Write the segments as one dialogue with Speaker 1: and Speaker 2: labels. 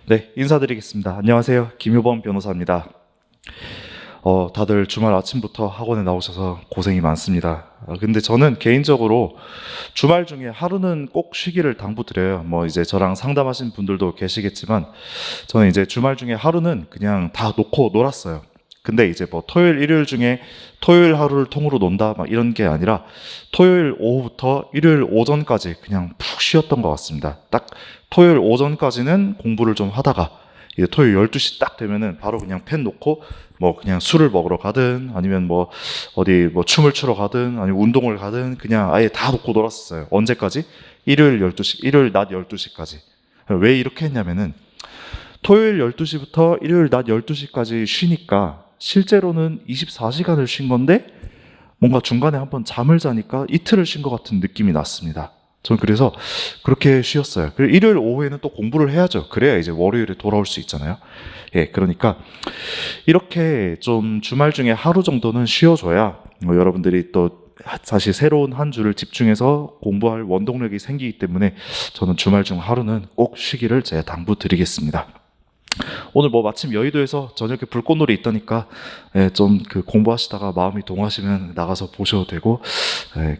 Speaker 1: 네, 인사드리겠습니다. 안녕하세요. 김효범 변호사입니다. 다들 주말 아침부터 학원에 나오셔서 고생이 많습니다. 근데 저는 개인적으로 주말 중에 하루는 꼭 쉬기를 당부드려요. 뭐 이제 저랑 상담하신 분들도 계시겠지만 저는 이제 주말 중에 하루는 그냥 다 놓고 놀았어요. 근데 이제 뭐 토요일, 일요일 중에 토요일 하루를 통으로 논다 막 이런 게 아니라 토요일 오후부터 일요일 오전까지 그냥 푹 쉬었던 것 같습니다. 딱 토요일 오전까지는 공부를 좀 하다가 이제 토요일 12시 딱 되면은 바로 그냥 펜 놓고 뭐 그냥 술을 먹으러 가든 아니면 뭐 어디 뭐 춤을 추러 가든 아니면 운동을 가든 그냥 아예 다 놓고 놀았어요. 언제까지? 일요일 12시, 일요일 낮 12시까지. 왜 이렇게 했냐면은 토요일 12시부터 일요일 낮 12시까지 쉬니까 실제로는 24시간을 쉰 건데 뭔가 중간에 한번 잠을 자니까 이틀을 쉰 것 같은 느낌이 났습니다. 저는 그래서 그렇게 쉬었어요. 그리고 일요일 오후에는 또 공부를 해야죠. 그래야 이제 월요일에 돌아올 수 있잖아요. 예, 그러니까 이렇게 좀 주말 중에 하루 정도는 쉬어줘야 여러분들이 또 다시 새로운 한 주를 집중해서 공부할 원동력이 생기기 때문에 저는 주말 중 하루는 꼭 쉬기를 제가 당부드리겠습니다. 오늘 뭐 마침 여의도에서 저녁에 불꽃놀이 있다니까 좀 그 공부하시다가 마음이 동하시면 나가서 보셔도 되고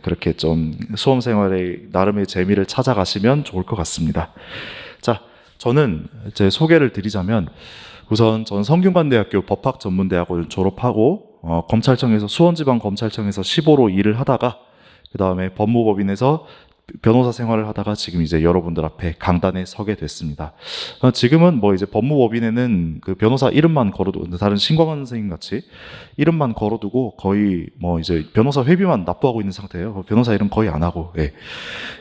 Speaker 1: 그렇게 좀 수험 생활에 나름의 재미를 찾아가시면 좋을 것 같습니다. 자, 저는 제 소개를 드리자면 우선 저는 성균관대학교 법학전문대학원을 졸업하고 검찰청에서 수원지방검찰청에서 15로 일을 하다가 그 다음에 법무법인에서 변호사 생활을 하다가 지금 이제 여러분들 앞에 강단에 서게 됐습니다. 지금은 뭐 이제 법무법인에는 그 변호사 이름만 걸어두고 다른 신광원 선생님 같이 이름만 걸어두고 거의 뭐 이제 변호사 회비만 납부하고 있는 상태예요. 변호사 이름 거의 안 하고. 예.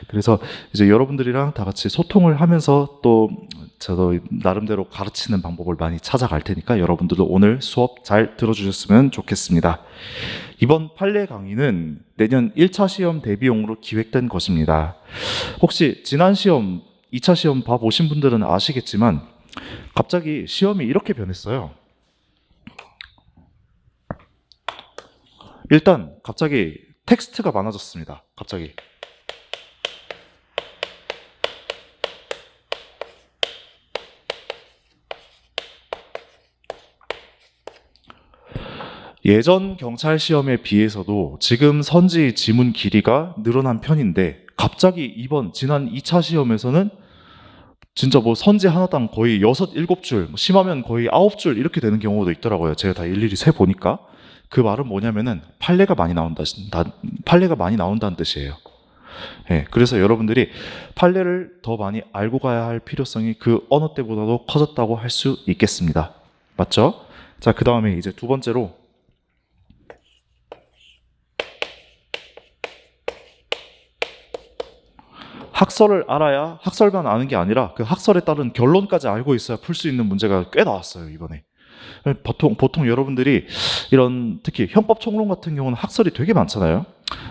Speaker 1: 그래서 이제 여러분들이랑 다 같이 소통을 하면서 또 저도 나름대로 가르치는 방법을 많이 찾아갈 테니까 여러분들도 오늘 수업 잘 들어주셨으면 좋겠습니다. 이번 판례 강의는 내년 1차 시험 대비용으로 기획된 것입니다. 혹시 지난 시험, 2차 시험 봐보신 분들은 아시겠지만 갑자기 시험이 이렇게 변했어요. 일단 갑자기 텍스트가 많아졌습니다. 갑자기. 예전 경찰 시험에 비해서도 지금 선지 지문 길이가 늘어난 편인데 갑자기 이번 지난 2차 시험에서는 진짜 뭐 선지 하나당 거의 6, 7줄, 심하면 거의 9줄 이렇게 되는 경우도 있더라고요. 제가 다 일일이 세 보니까. 그 말은 뭐냐면은 판례가 많이 나온다는 뜻이에요. 예, 그래서 여러분들이 판례를 더 많이 알고 가야 할 필요성이 그 어느 때보다도 커졌다고 할 수 있겠습니다. 맞죠? 자, 그 다음에 이제 두 번째로 학설을 알아야 학설만 아는 게 아니라 그 학설에 따른 결론까지 알고 있어야 풀 수 있는 문제가 꽤 나왔어요, 이번에. 보통 여러분들이 이런 특히 형법 총론 같은 경우는 학설이 되게 많잖아요.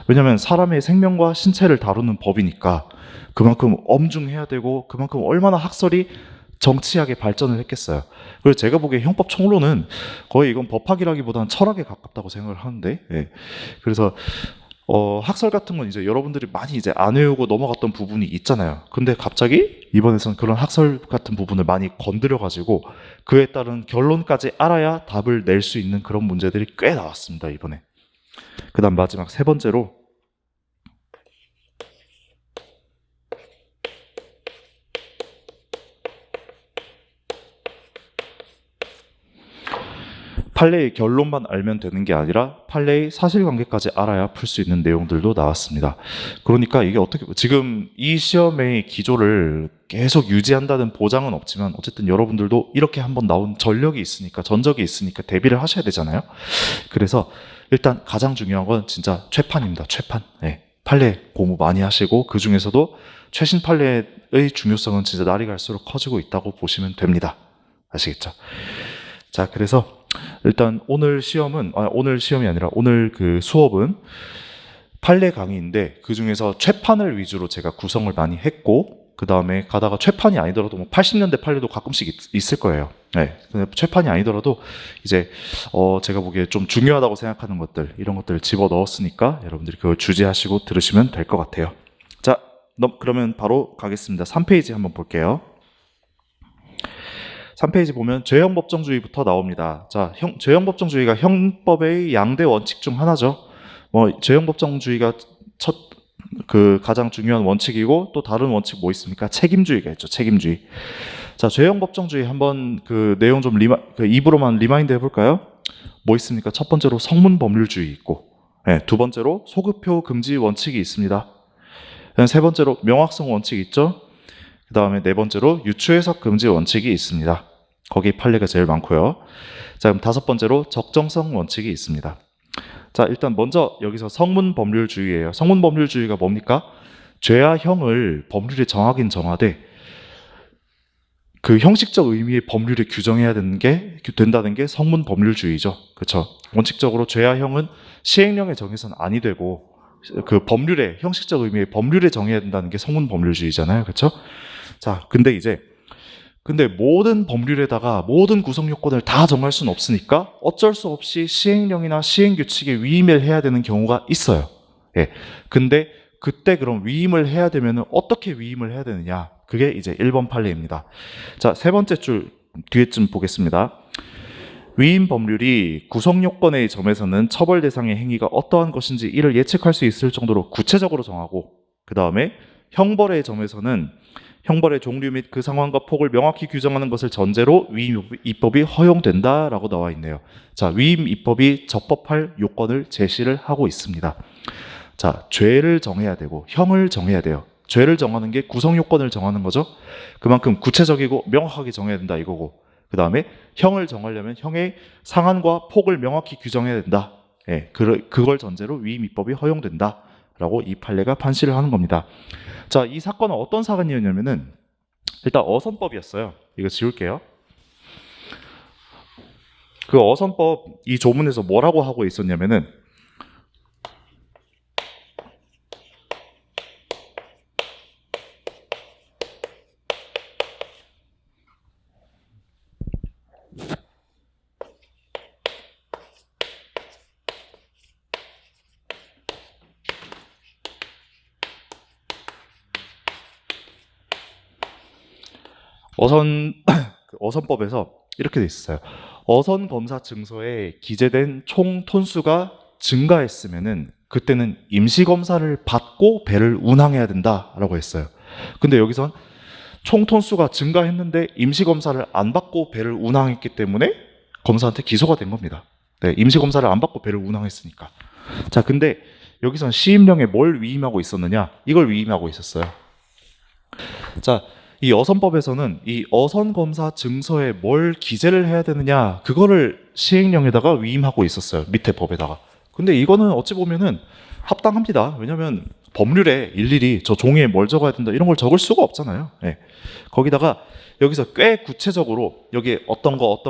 Speaker 1: 왜냐하면 사람의 생명과 신체를 다루는 법이니까 그만큼 엄중해야 되고 그만큼 얼마나 학설이 정치학에 발전을 했겠어요. 그래서 제가 보기에 형법 총론은 거의 이건 법학이라기보다는 철학에 가깝다고 생각을 하는데, 예. 그래서 학설 같은 건 이제 여러분들이 많이 이제 안 외우고 넘어갔던 부분이 있잖아요. 근데 갑자기 이번에선 그런 학설 같은 부분을 많이 건드려가지고 그에 따른 결론까지 알아야 답을 낼 수 있는 그런 문제들이 꽤 나왔습니다, 이번에. 그 다음 마지막 세 번째로 판례의 결론만 알면 되는 게 아니라 판례의 사실관계까지 알아야 풀 수 있는 내용들도 나왔습니다. 그러니까 이게 어떻게 지금 이 시험의 기조를 계속 유지한다는 보장은 없지만 어쨌든 여러분들도 이렇게 한번 나온 전력이 있으니까 전적이 있으니까 대비를 하셔야 되잖아요. 그래서 일단 가장 중요한 건 진짜 최판입니다. 최판. 네. 판례 공부 많이 하시고 그 중에서도 최신 판례의 중요성은 진짜 날이 갈수록 커지고 있다고 보시면 됩니다. 아시겠죠? 자, 그래서 일단 오늘 시험이 아니라 오늘 그 수업은 판례 강의인데 그 중에서 최판을 위주로 제가 구성을 많이 했고 그 다음에 가다가 최판이 아니더라도 뭐 80년대 판례도 가끔씩 있을 거예요. 네, 최판이 아니더라도 이제 제가 보기에 좀 중요하다고 생각하는 것들 이런 것들을 집어 넣었으니까 여러분들이 그걸 주제하시고 들으시면 될 것 같아요. 자, 그러면 바로 가겠습니다. 3페이지 한번 볼게요. 3페이지 보면 죄형법정주의부터 나옵니다. 자, 죄형법정주의가 형법의 양대 원칙 중 하나죠. 죄형법정주의가 가장 중요한 원칙이고, 또 다른 원칙 뭐 있습니까? 책임주의가 있죠. 책임주의. 자, 죄형법정주의 한번 그 내용 좀 입으로만 리마인드 해볼까요? 뭐 있습니까? 첫 번째로 성문법률주의 있고, 네, 두 번째로 소급표 금지 원칙이 있습니다. 세 번째로 명확성 원칙이 있죠. 그 다음에 네 번째로 유추해석 금지 원칙이 있습니다. 거기 판례가 제일 많고요. 자, 그럼 다섯 번째로 적정성 원칙이 있습니다. 자, 일단 먼저 여기서 성문법률주의예요. 성문법률주의가 뭡니까? 죄와 형을 법률에 정하긴 정하되 그 형식적 의미의 법률에 규정해야 된다는 게 성문법률주의죠. 그렇죠? 원칙적으로 죄와 형은 시행령에 정해서는 아니 되고 그 법률에, 형식적 의미의 법률에 정해야 된다는 게 성문법률주의잖아요. 그렇죠? 자, 근데 모든 법률에다가 모든 구성 요건을 다 정할 수는 없으니까 어쩔 수 없이 시행령이나 시행규칙에 위임을 해야 되는 경우가 있어요. 예. 근데 그때 그럼 위임을 해야 되면 어떻게 위임을 해야 되느냐? 그게 이제 1번 판례입니다. 자, 세 번째 줄 뒤에쯤 보겠습니다. 위임 법률이 구성 요건의 점에서는 처벌 대상의 행위가 어떠한 것인지 이를 예측할 수 있을 정도로 구체적으로 정하고, 그 다음에 형벌의 점에서는 형벌의 종류 및 그 상황과 폭을 명확히 규정하는 것을 전제로 위임 입법이 허용된다라고 나와 있네요. 자, 위임 입법이 적법할 요건을 제시를 하고 있습니다. 자, 죄를 정해야 되고 형을 정해야 돼요. 죄를 정하는 게 구성 요건을 정하는 거죠. 그만큼 구체적이고 명확하게 정해야 된다 이거고, 그 다음에 형을 정하려면 형의 상한과 폭을 명확히 규정해야 된다. 예, 그걸 전제로 위임 입법이 허용된다라고 이 판례가 판시를 하는 겁니다. 자, 이 사건은 어떤 사건이었냐면은 일단 어선법이었어요. 이거 지울게요. 그 어선법 이 조문에서 뭐라고 하고 있었냐면은 어선법에서 이렇게 돼 있어요. 어선 검사 증서에 기재된 총 톤수가 증가했으면은 그때는 임시 검사를 받고 배를 운항해야 된다라고 했어요. 근데 여기선 총 톤수가 증가했는데 임시 검사를 안 받고 배를 운항했기 때문에 검사한테 기소가 된 겁니다. 네, 임시 검사를 안 받고 배를 운항했으니까. 자, 근데 여기선 시임령에 뭘 위임하고 있었느냐? 이걸 위임하고 있었어요. 자, 이 어선법에서는 이 어선검사 증서에 뭘 기재를 해야 되느냐, 그거를 시행령에다가 위임하고 있었어요. 밑에 법에다가. 근데 이거는 어찌 보면은 합당합니다. 왜냐면 법률에 일일이 저 종이에 뭘 적어야 된다 이런 걸 적을 수가 없잖아요. 네. 거기다가 여기서 꽤 구체적으로 여기 어떤 거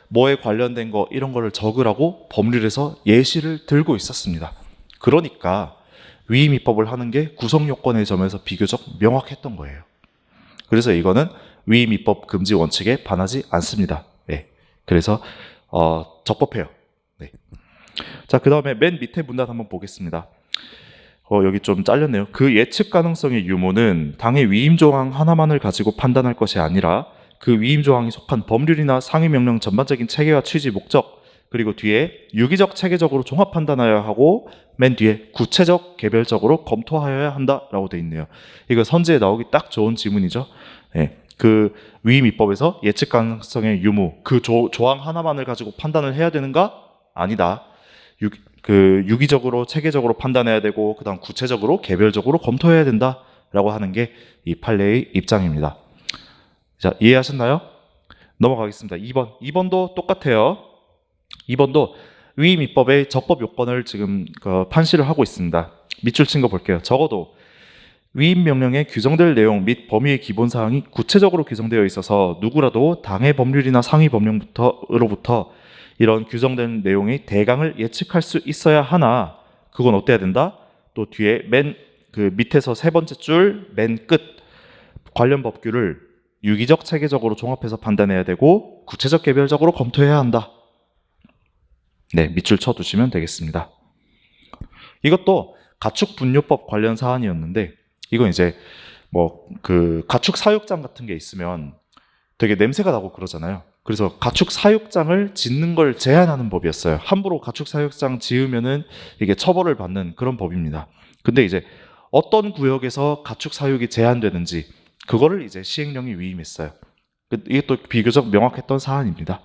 Speaker 1: 뭐에 관련된 거 이런 거를 적으라고 법률에서 예시를 들고 있었습니다. 그러니까 위임 입법을 하는 게 구성 요건의 점에서 비교적 명확했던 거예요. 그래서 이거는 위임 입법 금지 원칙에 반하지 않습니다. 네. 그래서 적법해요. 네. 자, 그 다음에 맨 밑에 문단 한번 보겠습니다. 여기 좀 잘렸네요. 그 예측 가능성의 유무는 당의 위임 조항 하나만을 가지고 판단할 것이 아니라 그 위임 조항이 속한 법률이나 상위 명령 전반적인 체계와 취지, 목적, 그리고 뒤에 유기적 체계적으로 종합 판단하여야 하고 맨 뒤에 구체적 개별적으로 검토하여야 한다라고 돼 있네요. 이거 선지에 나오기 딱 좋은 지문이죠. 네. 그 위임 입법에서 예측 가능성의 유무, 그 조항 하나만을 가지고 판단을 해야 되는가? 아니다. 유기적으로 체계적으로 판단해야 되고 그다음 구체적으로 개별적으로 검토해야 된다라고 하는 게 이 판례의 입장입니다. 자, 이해하셨나요? 넘어가겠습니다. 2번도 똑같아요. 2번도 위임 입법의 적법 요건을 지금 판시를 하고 있습니다. 밑줄 친 거 볼게요. 적어도 위임 명령에 규정될 내용 및 범위의 기본 사항이 구체적으로 규정되어 있어서 누구라도 당의 법률이나 상위 법령으로부터 이런 규정된 내용의 대강을 예측할 수 있어야 하나, 그건 어때야 된다? 또 뒤에 밑에서 세 번째 줄 맨 끝 관련 법규를 유기적 체계적으로 종합해서 판단해야 되고 구체적 개별적으로 검토해야 한다. 네, 밑줄 쳐두시면 되겠습니다. 이것도 가축 분뇨법 관련 사안이었는데, 이건 이제 가축 사육장 같은 게 있으면 되게 냄새가 나고 그러잖아요. 그래서 가축 사육장을 짓는 걸 제한하는 법이었어요. 함부로 가축 사육장 지으면은 이게 처벌을 받는 그런 법입니다. 근데 이제 어떤 구역에서 가축 사육이 제한되는지 그거를 이제 시행령이 위임했어요. 이게 또 비교적 명확했던 사안입니다.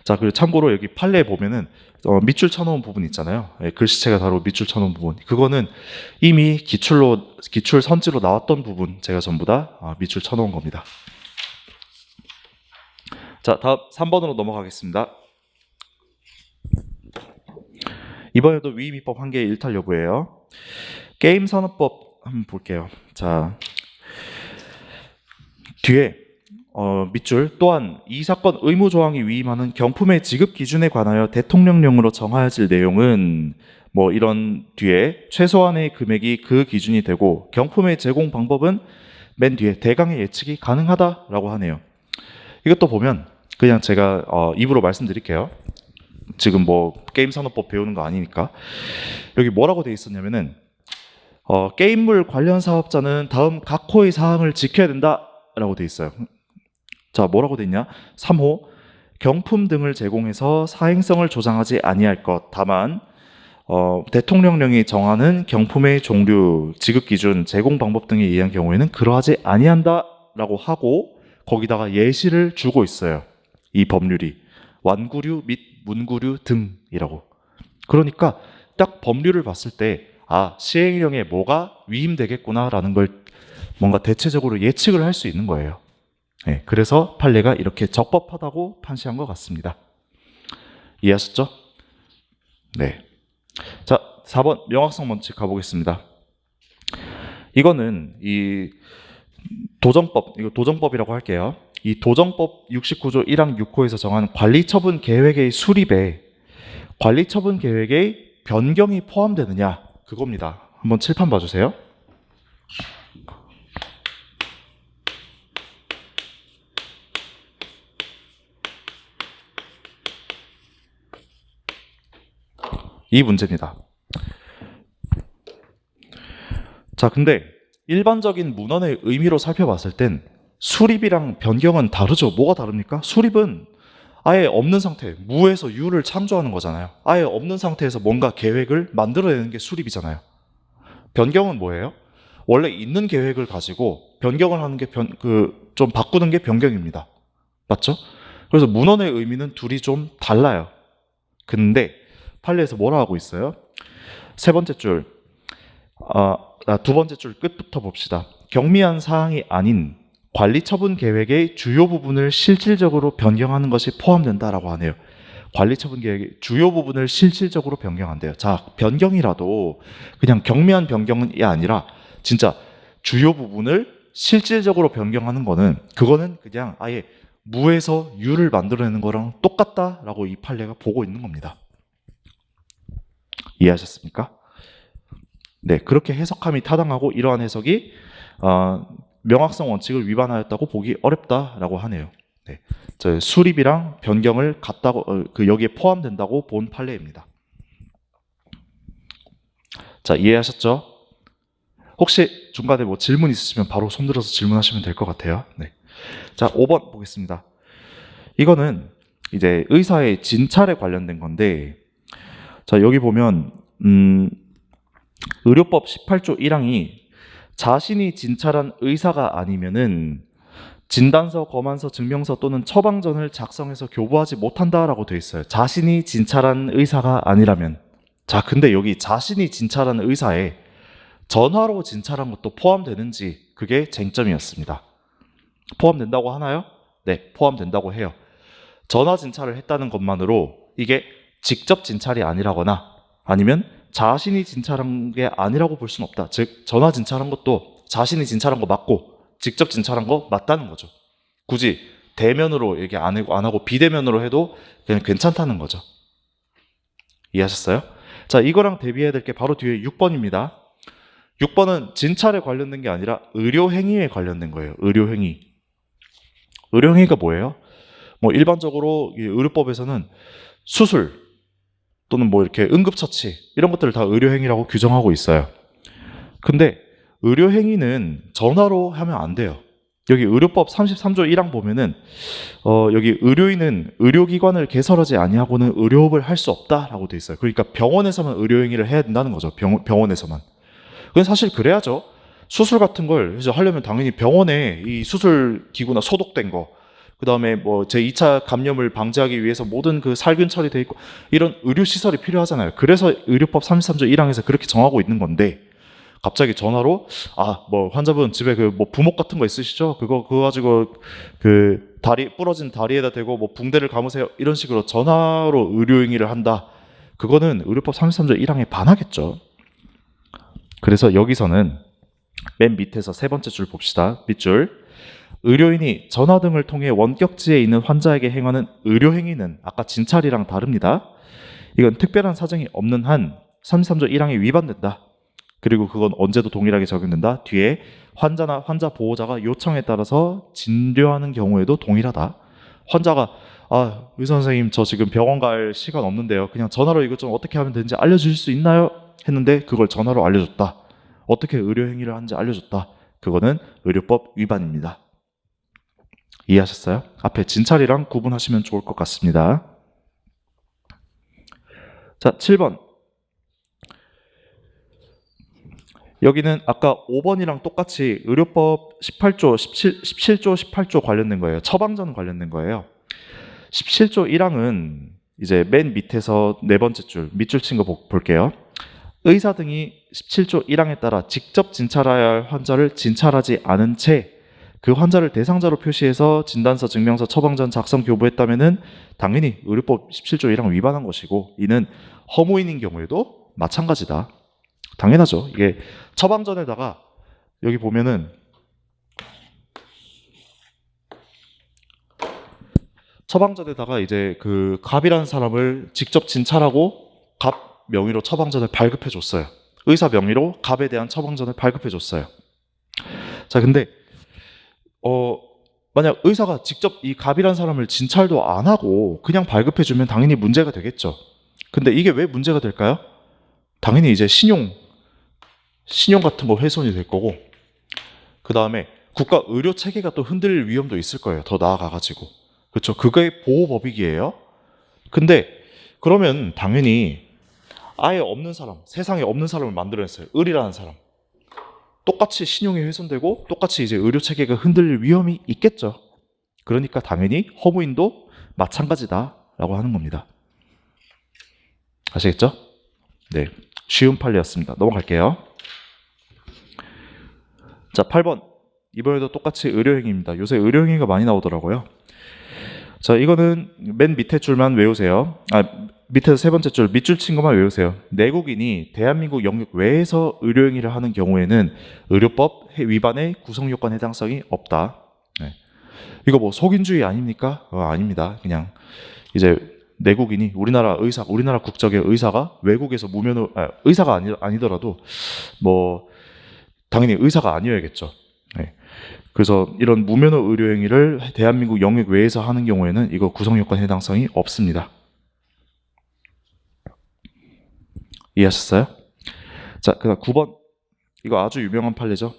Speaker 1: 자, 그리고 참고로 여기 판례에 보면은 밑줄 쳐놓은 부분 있잖아요. 예, 글씨체가 다르고 밑줄 쳐놓은 부분. 그거는 이미 기출 선지로 나왔던 부분 제가 전부 다 밑줄 쳐놓은 겁니다. 자, 다음 3번으로 넘어가겠습니다. 이번에도 위임입법 한 개의 일탈 여부예요. 게임산업법 한번 볼게요. 자, 뒤에 밑줄 또한 이 사건 의무조항이 위임하는 경품의 지급 기준에 관하여 대통령령으로 정하여질 내용은 뭐 이런 뒤에 최소한의 금액이 그 기준이 되고 경품의 제공 방법은 맨 뒤에 대강의 예측이 가능하다라고 하네요. 이것도 보면 그냥 제가 입으로 말씀드릴게요. 지금 뭐 게임산업법 배우는 거 아니니까. 여기 뭐라고 돼 있었냐면은 게임물 관련 사업자는 다음 각 호의 사항을 지켜야 된다라고 돼 있어요. 자, 뭐라고 돼 있냐? 3호 경품 등을 제공해서 사행성을 조장하지 아니할 것. 다만 대통령령이 정하는 경품의 종류, 지급 기준, 제공 방법 등에 의한 경우에는 그러하지 아니한다라고 하고 거기다가 예시를 주고 있어요. 이 법률이 완구류 및 문구류 등이라고. 그러니까 딱 법률을 봤을 때 시행령에 뭐가 위임되겠구나라는 걸 뭔가 대체적으로 예측을 할 수 있는 거예요. 네, 그래서 판례가 이렇게 적법하다고 판시한 것 같습니다. 이해하셨죠? 네. 자, 4번 명확성 원칙 가보겠습니다. 이거는 이 도정법, 이거 도정법이라고 할게요. 이 도정법 69조 1항 6호에서 정한 관리처분 계획의 수립에 관리처분 계획의 변경이 포함되느냐 그겁니다. 한번 칠판 봐주세요. 이 문제입니다. 자, 근데 일반적인 문헌의 의미로 살펴봤을 땐 수립이랑 변경은 다르죠. 뭐가 다릅니까? 수립은 아예 없는 상태, 무에서 유를 창조하는 거잖아요. 아예 없는 상태에서 뭔가 계획을 만들어내는 게 수립이잖아요. 변경은 뭐예요? 원래 있는 계획을 가지고 변경을 하는 게 좀 바꾸는 게 변경입니다. 맞죠? 그래서 문헌의 의미는 둘이 좀 달라요. 근데 판례에서 뭐라 하고 있어요? 세 번째 줄, 두 번째 줄 끝부터 봅시다. 경미한 사항이 아닌 관리처분 계획의 주요 부분을 실질적으로 변경하는 것이 포함된다라고 하네요. 관리처분 계획의 주요 부분을 실질적으로 변경한대요. 자, 변경이라도 그냥 경미한 변경이 아니라 진짜 주요 부분을 실질적으로 변경하는 그거는 그냥 아예 무에서 유를 만들어내는 거랑 똑같다라고 이 판례가 보고 있는 겁니다. 이해하셨습니까? 네, 그렇게 해석함이 타당하고 이러한 해석이 명확성 원칙을 위반하였다고 보기 어렵다라고 하네요. 네, 저 수립이랑 변경을 같다고 여기에 포함된다고 본 판례입니다. 자, 이해하셨죠? 혹시 중간에 뭐 질문 있으시면 바로 손들어서 질문하시면 될 것 같아요. 네. 자, 5번 보겠습니다. 이거는 이제 의사의 진찰에 관련된 건데, 자, 여기 보면 의료법 18조 1항이 자신이 진찰한 의사가 아니면은 진단서, 검안서, 증명서 또는 처방전을 작성해서 교부하지 못한다라고 되어 있어요. 자신이 진찰한 의사가 아니라면. 자, 근데 여기 자신이 진찰한 의사에 전화로 진찰한 것도 포함되는지 그게 쟁점이었습니다. 포함된다고 하나요? 네, 포함된다고 해요. 전화 진찰을 했다는 것만으로 이게 직접 진찰이 아니라거나 아니면 자신이 진찰한 게 아니라고 볼 수는 없다. 즉 전화 진찰한 것도 자신이 진찰한 거 맞고 직접 진찰한 거 맞다는 거죠. 굳이 대면으로 얘기 안 하고 비대면으로 해도 그냥 괜찮다는 거죠. 이해하셨어요? 자, 이거랑 대비해야 될 게 바로 뒤에 6번입니다. 6번은 진찰에 관련된 게 아니라 의료행위에 관련된 거예요. 의료행위. 의료행위가 뭐예요? 뭐 일반적으로 의료법에서는 수술 또는 뭐 이렇게 응급처치 이런 것들을 다 의료행위라고 규정하고 있어요. 근데 의료행위는 전화로 하면 안 돼요. 여기 의료법 33조 1항 보면은 여기 의료인은 의료기관을 개설하지 아니하고는 의료업을 할 수 없다라고 돼 있어요. 그러니까 병원에서만 의료 행위를 해야 된다는 거죠. 병원에서만. 그건 사실 그래야죠. 수술 같은 걸 이제 하려면 당연히 병원에 이 수술 기구나 소독된 거, 그 다음에 뭐 제2차 감염을 방지하기 위해서 모든 그 살균 처리돼 있고 이런 의료 시설이 필요하잖아요. 그래서 의료법 33조 1항에서 그렇게 정하고 있는 건데 갑자기 전화로 뭐 환자분 집에 그 뭐 부목 같은 거 있으시죠? 그거 가지고 그 다리 부러진 다리에다 대고 뭐 붕대를 감으세요. 이런 식으로 전화로 의료 행위를 한다. 그거는 의료법 33조 1항에 반하겠죠. 그래서 여기서는 맨 밑에서 세 번째 줄 봅시다. 밑줄. 의료인이 전화 등을 통해 원격지에 있는 환자에게 행하는 의료 행위는 아까 진찰이랑 다릅니다. 이건 특별한 사정이 없는 한 33조 1항에 위반된다. 그리고 그건 언제도 동일하게 적용된다. 뒤에 환자나 환자 보호자가 요청에 따라서 진료하는 경우에도 동일하다. 환자가 의사 선생님 저 지금 병원 갈 시간 없는데요. 그냥 전화로 이것 좀 어떻게 하면 되는지 알려주실 수 있나요? 했는데 그걸 전화로 알려줬다. 어떻게 의료 행위를 하는지 알려줬다. 그거는 의료법 위반입니다. 이해하셨어요? 앞에 진찰이랑 구분하시면 좋을 것 같습니다. 자, 7번. 여기는 아까 5번이랑 똑같이 의료법 18조, 17조, 18조 관련된 거예요. 처방전 관련된 거예요. 17조 1항은 이제 맨 밑에서 네 번째 줄, 밑줄 친 거 볼게요. 의사 등이 17조 1항에 따라 직접 진찰해야 할 환자를 진찰하지 않은 채 그 환자를 대상자로 표시해서 진단서, 증명서, 처방전 작성 교부했다면은 당연히 의료법 17조 1항 위반한 것이고 이는 허무인인 경우에도 마찬가지다. 당연하죠. 이게 처방전에다가 여기 보면은 처방전에다가 이제 그 갑이라는 사람을 직접 진찰하고 갑 명의로 처방전을 발급해 줬어요. 의사 명의로 갑에 대한 처방전을 발급해 줬어요. 자, 근데 만약 의사가 직접 이 갑이라는 사람을 진찰도 안 하고 그냥 발급해 주면 당연히 문제가 되겠죠. 근데 이게 왜 문제가 될까요? 당연히 이제 신용 같은 거 훼손이 될 거고, 그 다음에 국가 의료 체계가 또 흔들릴 위험도 있을 거예요. 더 나아가가지고. 그렇죠. 그게 보호법익이에요. 근데 그러면 당연히 아예 없는 사람, 세상에 없는 사람을 만들어냈어요. 을이라는 사람. 똑같이 신용이 훼손되고 똑같이 이제 의료 체계가 흔들릴 위험이 있겠죠. 그러니까 당연히 허무인도 마찬가지다라고 하는 겁니다. 아시겠죠? 네, 쉬운 판례였습니다. 넘어갈게요. 자, 8번. 이번에도 똑같이 의료행위입니다. 요새 의료행위가 많이 나오더라고요. 자, 이거는 맨 밑에 줄만 외우세요. 밑에서 세 번째 줄, 밑줄 친 것만 외우세요. 내국인이 대한민국 영역 외에서 의료행위를 하는 경우에는 의료법 위반의 구성요건 해당성이 없다. 네. 이거 뭐 속인주의 아닙니까? 아닙니다. 그냥 이제 내국인이 우리나라 국적의 의사가 외국에서 의사가 아니더라도 뭐 당연히 의사가 아니어야겠죠. 네. 그래서 이런 무면허 의료행위를 대한민국 영역 외에서 하는 경우에는 이거 구성요건 해당성이 없습니다. 이해하셨어요? 자, 그다음 9번. 이거 아주 유명한 판례죠.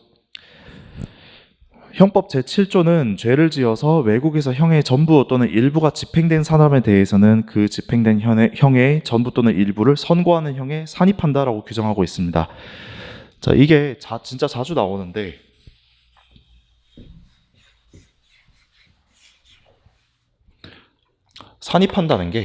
Speaker 1: 형법 제7조는 죄를 지어서 외국에서 형의 전부 또는 일부가 집행된 사람에 대해서는 그 집행된 형의 전부 또는 일부를 선고하는 형에 산입한다라고 규정하고 있습니다. 자, 이게 진짜 자주 나오는데 산입한다는 게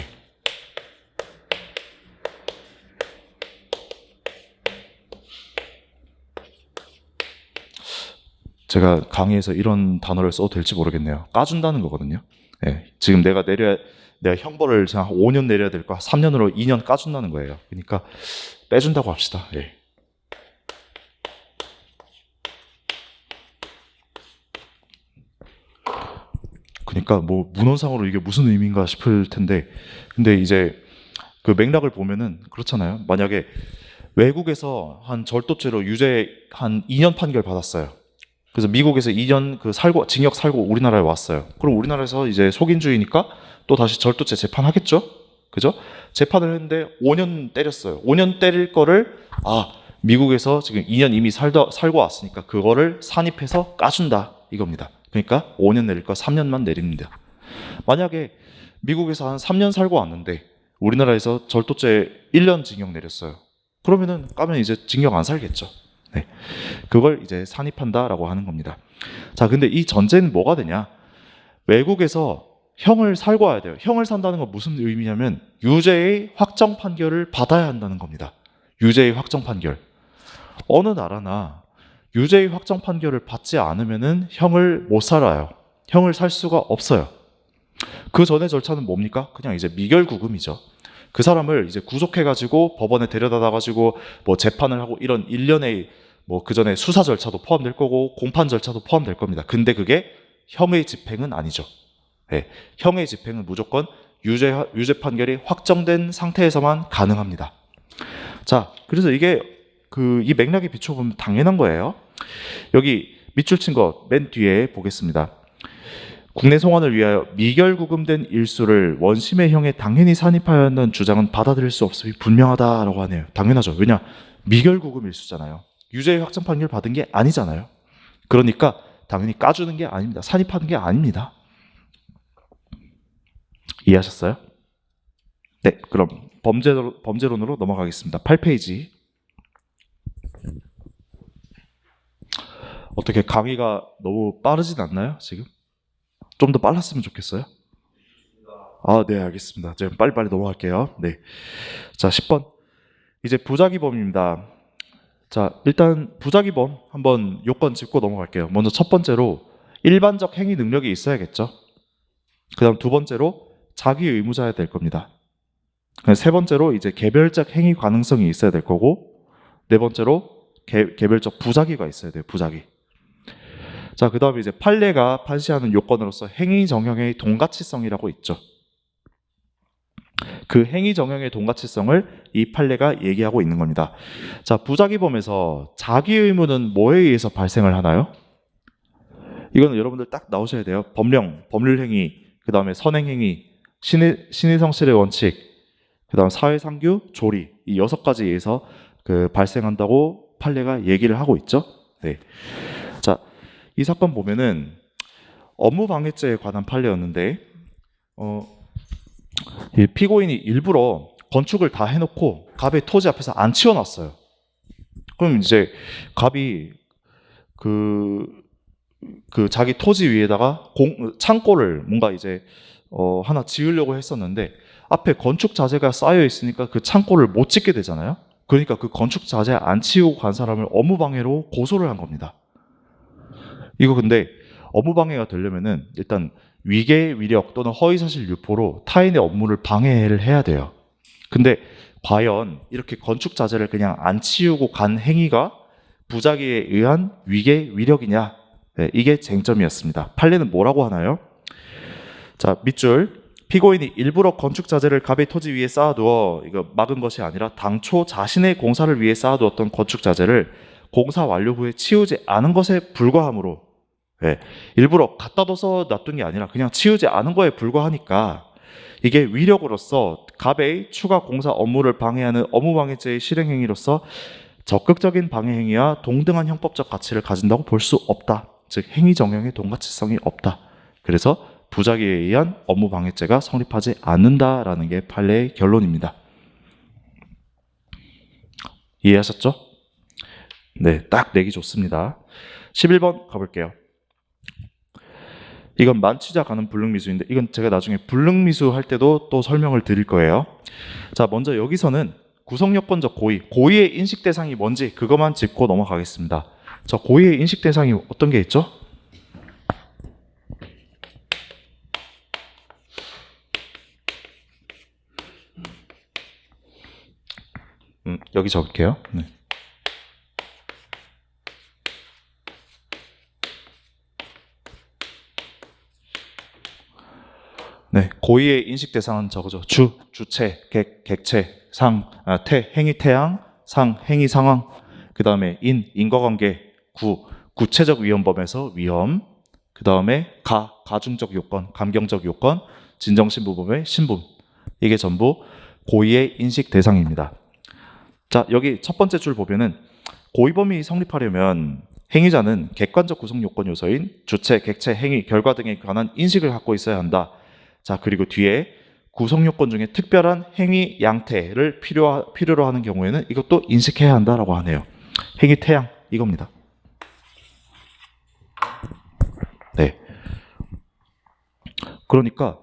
Speaker 1: 제가 강의에서 이런 단어를 써도 될지 모르겠네요. 까준다는 거거든요. 네, 지금 내가 형벌을 한 5년 내려야 될 거 3년으로 2년 까준다는 거예요. 그러니까 빼준다고 합시다. 네. 그러니까 뭐 문헌상으로 이게 무슨 의미인가 싶을 텐데, 근데 이제 그 맥락을 보면은 그렇잖아요. 만약에 외국에서 한 절도죄로 유죄 한 2년 판결 받았어요. 그래서 미국에서 2년 징역 살고 우리나라에 왔어요. 그럼 우리나라에서 이제 속인주의니까 또 다시 절도죄 재판하겠죠? 그죠? 재판을 했는데 5년 때렸어요. 5년 때릴 거를 미국에서 지금 2년 이미 살고 왔으니까 그거를 산입해서 까준다 이겁니다. 그러니까 5년 내릴 거 3년만 내립니다. 만약에 미국에서 한 3년 살고 왔는데 우리나라에서 절도죄 1년 징역 내렸어요. 그러면은 까면 이제 징역 안 살겠죠. 네. 그걸 이제 산입한다라고 하는 겁니다. 자, 근데 이 전제는 뭐가 되냐? 외국에서 형을 살고 와야 돼요. 형을 산다는 건 무슨 의미냐면 유죄의 확정 판결을 받아야 한다는 겁니다. 유죄의 확정 판결. 어느 나라나 유죄의 확정 판결을 받지 않으면은 형을 못 살아요. 형을 살 수가 없어요. 그 전에 절차는 뭡니까? 그냥 이제 미결구금이죠. 그 사람을 이제 구속해가지고 법원에 데려다가지고 뭐 재판을 하고 이런 일련의 뭐 그 전에 수사 절차도 포함될 거고 공판 절차도 포함될 겁니다. 근데 그게 형의 집행은 아니죠. 네, 형의 집행은 무조건 유죄 판결이 확정된 상태에서만 가능합니다. 자, 그래서 이게 이 맥락에 비춰보면 당연한 거예요. 여기 밑줄 친 거 맨 뒤에 보겠습니다. 국내 송환을 위하여 미결구금된 일수를 원심의 형에 당연히 산입하였는 주장은 받아들일 수 없음이 분명하다라고 하네요. 당연하죠. 왜냐? 미결구금 일수잖아요. 유죄의 확정 판결 받은 게 아니잖아요. 그러니까 당연히 까주는 게 아닙니다. 산입하는 게 아닙니다. 이해하셨어요? 네, 그럼 범죄론으로 넘어가겠습니다. 8페이지. 어떻게 강의가 너무 빠르진 않나요, 지금? 좀 더 빨랐으면 좋겠어요? 아, 네, 알겠습니다. 제가 빨리빨리 넘어갈게요. 네. 자, 10번. 이제 부작위범입니다. 자, 일단 부작위범 한번 요건 짚고 넘어갈게요. 먼저 첫 번째로 일반적 행위 능력이 있어야겠죠. 그 다음 두 번째로 자기 의무자여야 될 겁니다. 세 번째로 이제 개별적 행위 가능성이 있어야 될 거고, 네 번째로 개별적 부작위가 있어야 돼요. 부작위. 자, 그 다음에 이제 판례가 판시하는 요건으로서 행위 정형의 동가치성이라고 있죠. 그 행위 정형의 동가치성을 이 판례가 얘기하고 있는 겁니다. 자, 부작위범에서 자기 의무는 뭐에 의해서 발생을 하나요? 이거는 여러분들 딱 나오셔야 돼요. 법령, 법률행위, 그 다음에 선행행위, 신의성실의 원칙, 그 다음 사회상규, 조리, 이 6가지에 의해서 발생한다고 판례가 얘기를 하고 있죠. 네. 자, 이 사건 보면은 업무방해죄에 관한 판례였는데, 이 피고인이 일부러 건축을 다 해놓고 갑의 토지 앞에서 안 치워놨어요. 그럼 이제 갑이 자기 토지 위에다가 창고를 뭔가 이제 하나 지으려고 했었는데 앞에 건축 자재가 쌓여 있으니까 그 창고를 못 짓게 되잖아요. 그러니까 그 건축 자재 안 치우고 간 사람을 업무방해로 고소를 한 겁니다. 이거 근데 업무방해가 되려면은 일단 위계, 위력 또는 허위사실 유포로 타인의 업무를 방해를 해야 돼요. 근데 과연 이렇게 건축 자재를 그냥 안 치우고 간 행위가 부작위에 의한 위계, 위력이냐? 네, 이게 쟁점이었습니다. 판례는 뭐라고 하나요? 자, 밑줄. 피고인이 일부러 건축 자재를 갑의 토지 위에 쌓아두어 이거 막은 것이 아니라 당초 자신의 공사를 위해 쌓아두었던 건축 자재를 공사 완료 후에 치우지 않은 것에 불과하므로, 네, 일부러 갖다 둬서 놔둔 게 아니라 그냥 치우지 않은 거에 불과하니까 이게 위력으로서 갑의 추가 공사 업무를 방해하는 업무방해죄의 실행행위로서 적극적인 방해행위와 동등한 형법적 가치를 가진다고 볼 수 없다. 즉 행위 정형의 동가치성이 없다. 그래서 부작위에 의한 업무방해죄가 성립하지 않는다라는 게 판례의 결론입니다. 이해하셨죠? 네, 딱 내기 좋습니다. 11번 가볼게요. 이건 만취자 가는 불능미수인데 이건 제가 나중에 불능미수 할 때도 또 설명을 드릴 거예요. 자, 먼저 여기서는 구성요건적 고의, 고의의 인식 대상이 뭔지 그것만 짚고 넘어가겠습니다. 자, 고의의 인식 대상이 어떤 게 있죠? 여기 적을게요. 네. 네, 고의의 인식 대상은 저거죠. 주체, 객체, 태, 행위 태양, 행위 상황, 그 다음에 인과관계, 구체적 위헌범에서 위헌, 그 다음에 가중적 요건, 감경적 요건, 진정신부범의 신분. 이게 전부 고의의 인식 대상입니다. 자, 여기 첫 번째 줄 보면은 고의범이 성립하려면 행위자는 객관적 구성 요건 요소인 주체, 객체, 행위, 결과 등에 관한 인식을 갖고 있어야 한다. 자, 그리고 뒤에 구성 요건 중에 특별한 행위 양태를 필요로 하는 경우에는 이것도 인식해야 한다라고 하네요. 행위 태양 이겁니다. 네. 그러니까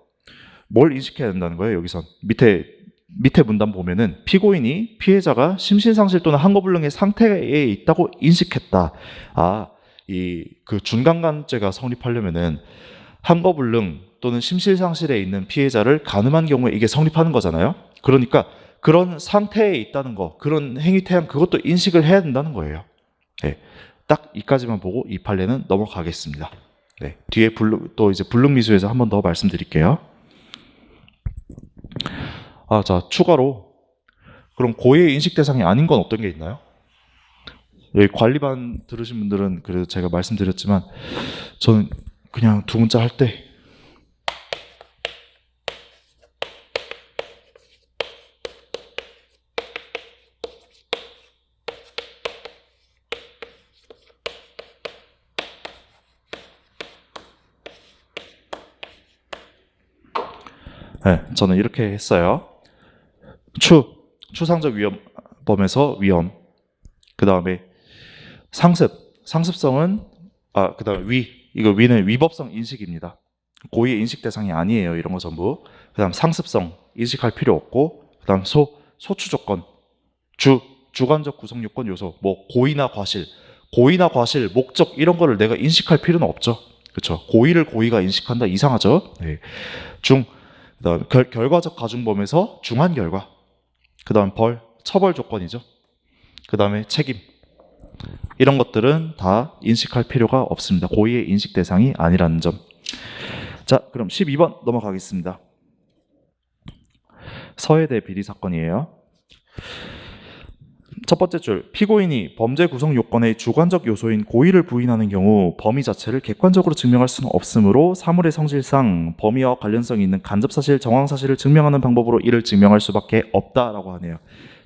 Speaker 1: 뭘 인식해야 된다는 거예요, 여기선. 밑에 문단 보면은 피고인이 피해자가 심신상실 또는 한거불능의 상태에 있다고 인식했다. 그 준강간죄가 성립하려면은 한거불능 또는 심신상실에 있는 피해자를 가늠한 경우에 이게 성립하는 거잖아요. 그러니까 그런 상태에 있다는 거, 그런 행위 태양 그것도 인식을 해야 된다는 거예요. 네. 딱 이까지만 보고 이 판례는 넘어가겠습니다. 네. 뒤에 또 이제 불능미수에서 한 번 더 말씀드릴게요. 자, 추가로 그럼 고의의 인식 대상이 아닌 건 어떤 게 있나요? 여기 관리반 들으신 분들은 그래도 제가 말씀드렸지만 저는 그냥 두 문자 할 때 네, 저는 이렇게 했어요. 추상적 위험범에서 위험. 그 다음에 상습성은 그 다음에 이거 위는 위법성 인식입니다. 고의의 인식 대상이 아니에요. 이런 거 전부. 그 다음 상습성 인식할 필요 없고, 그 다음 소추 조건, 주관적 구성 요건 요소, 뭐 고의나 과실, 목적 이런 거를 내가 인식할 필요는 없죠. 그렇죠. 고의를 고의가 인식한다 이상하죠. 네. 그다음 결과적 가중범에서 중한 결과. 그다음 처벌 조건이죠. 그다음에 책임. 이런 것들은 다 인식할 필요가 없습니다. 고의의 인식 대상이 아니라는 점. 자, 그럼 12번 넘어가겠습니다. 서해대 비리 사건이에요. 첫 번째 줄, 피고인이 범죄 구성 요건의 주관적 요소인 고의를 부인하는 경우 범위 자체를 객관적으로 증명할 수는 없으므로 사물의 성질상 범위와 관련성이 있는 간접사실, 정황사실을 증명하는 방법으로 이를 증명할 수밖에 없다라고 하네요.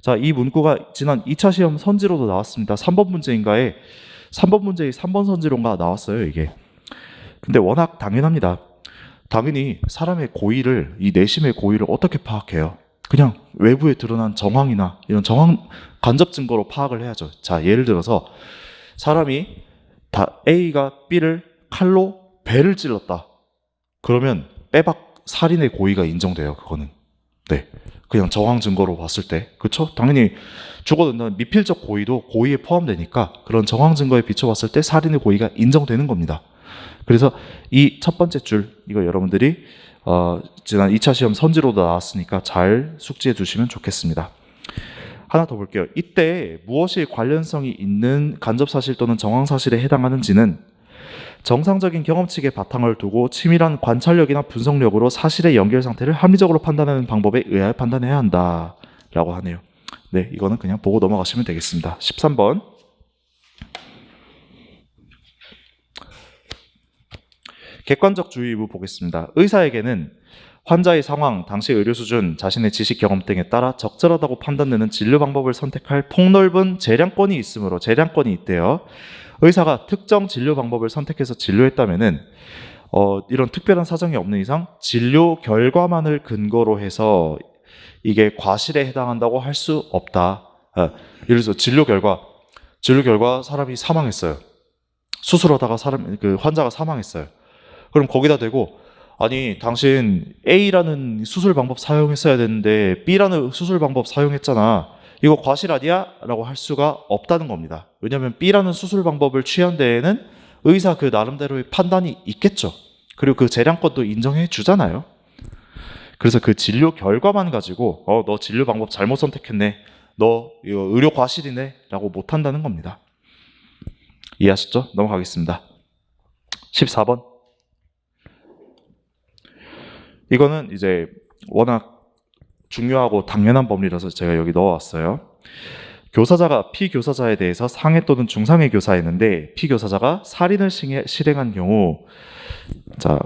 Speaker 1: 자, 이 문구가 지난 2차 시험 선지로도 나왔습니다. 3번 문제인가에 3번 문제의 3번 선지로인가 나왔어요, 이게. 근데 워낙 당연합니다. 당연히 사람의 고의를, 이 내심의 고의를 어떻게 파악해요? 그냥 외부에 드러난 정황이나 이런 정황 간접 증거로 파악을 해야죠. 자, 예를 들어서 사람이 A가 B를 칼로 배를 찔렀다. 그러면 빼박 살인의 고의가 인정돼요. 그거는. 네. 그냥 정황 증거로 봤을 때. 그렇죠? 당연히 죽어든다는 미필적 고의도 고의에 포함되니까 그런 정황 증거에 비춰봤을 때 살인의 고의가 인정되는 겁니다. 그래서 이 첫 번째 줄, 이거 여러분들이 지난 2차 시험 선지로도 나왔으니까 잘 숙지해 두시면 좋겠습니다. 하나 더 볼게요. 이때 무엇이 관련성이 있는 간접사실 또는 정황사실에 해당하는지는 정상적인 경험칙에 바탕을 두고 치밀한 관찰력이나 분석력으로 사실의 연결 상태를 합리적으로 판단하는 방법에 의하여 판단해야 한다 라고 하네요. 네, 이거는 그냥 보고 넘어가시면 되겠습니다. 13번. 객관적 주의 의무 보겠습니다. 의사에게는 환자의 상황, 당시 의료 수준, 자신의 지식 경험 등에 따라 적절하다고 판단되는 진료 방법을 선택할 폭넓은 재량권이 있으므로 재량권이 있대요. 의사가 특정 진료 방법을 선택해서 진료했다면은 이런 특별한 사정이 없는 이상 진료 결과만을 근거로 해서 이게 과실에 해당한다고 할 수 없다. 예를 들어서 진료 결과 사람이 사망했어요. 수술하다가 환자가 사망했어요. 그럼 거기다 대고 아니 당신 A라는 수술 방법 사용했어야 되는데 B라는 수술 방법 사용했잖아. 이거 과실 아니야? 라고 할 수가 없다는 겁니다. 왜냐하면 B라는 수술 방법을 취한 데에는 의사 그 나름대로의 판단이 있겠죠. 그리고 그 재량권도 인정해 주잖아요. 그래서 그 진료 결과만 가지고 너 진료 방법 잘못 선택했네. 너 이거 의료 과실이네. 라고 못한다는 겁니다. 이해하셨죠? 넘어가겠습니다. 14번. 이거는 이제 워낙 중요하고 당연한 법리라서 제가 여기 넣어왔어요. 교사자가 피교사자에 대해서 상해 또는 중상해 교사했는데 피교사자가 살인을 실행한 경우, 자,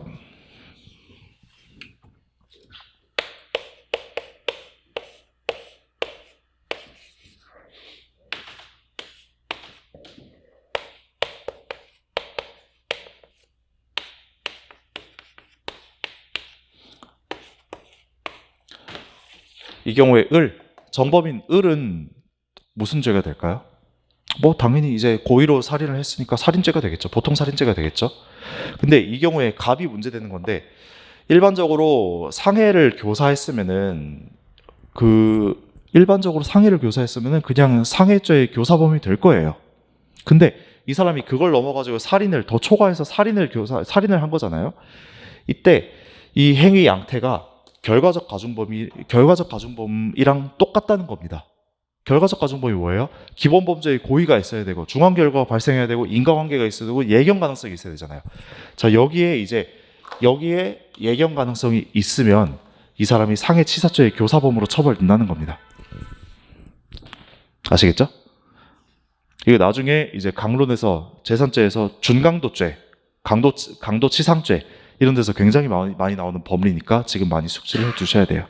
Speaker 1: 이 경우에 정범인 을은 무슨 죄가 될까요? 뭐 당연히 이제 고의로 살인을 했으니까 살인죄가 되겠죠. 보통 살인죄가 되겠죠. 근데 이 경우에 갑이 문제되는 건데, 일반적으로 상해를 교사했으면은 그냥 상해죄의 교사범이 될 거예요. 근데 이 사람이 그걸 넘어가지고 살인을 더 초과해서 살인을 한 거잖아요. 이때 이 행위 양태가 결과적 가중범이랑 똑같다는 겁니다. 결과적 가중범이 뭐예요? 기본 범죄의 고의가 있어야 되고, 중한 결과가 발생해야 되고, 인과관계가 있어야 되고, 예견 가능성이 있어야 되잖아요. 자, 여기에 예견 가능성이 있으면 이 사람이 상해치사죄의 교사범으로 처벌된다는 겁니다. 아시겠죠? 이거 나중에 이제 강론에서 재산죄에서 준강도죄, 강도치상죄 이런 데서 굉장히 많이 나오는 법리니까 지금 많이 숙지를 해두셔야 돼요.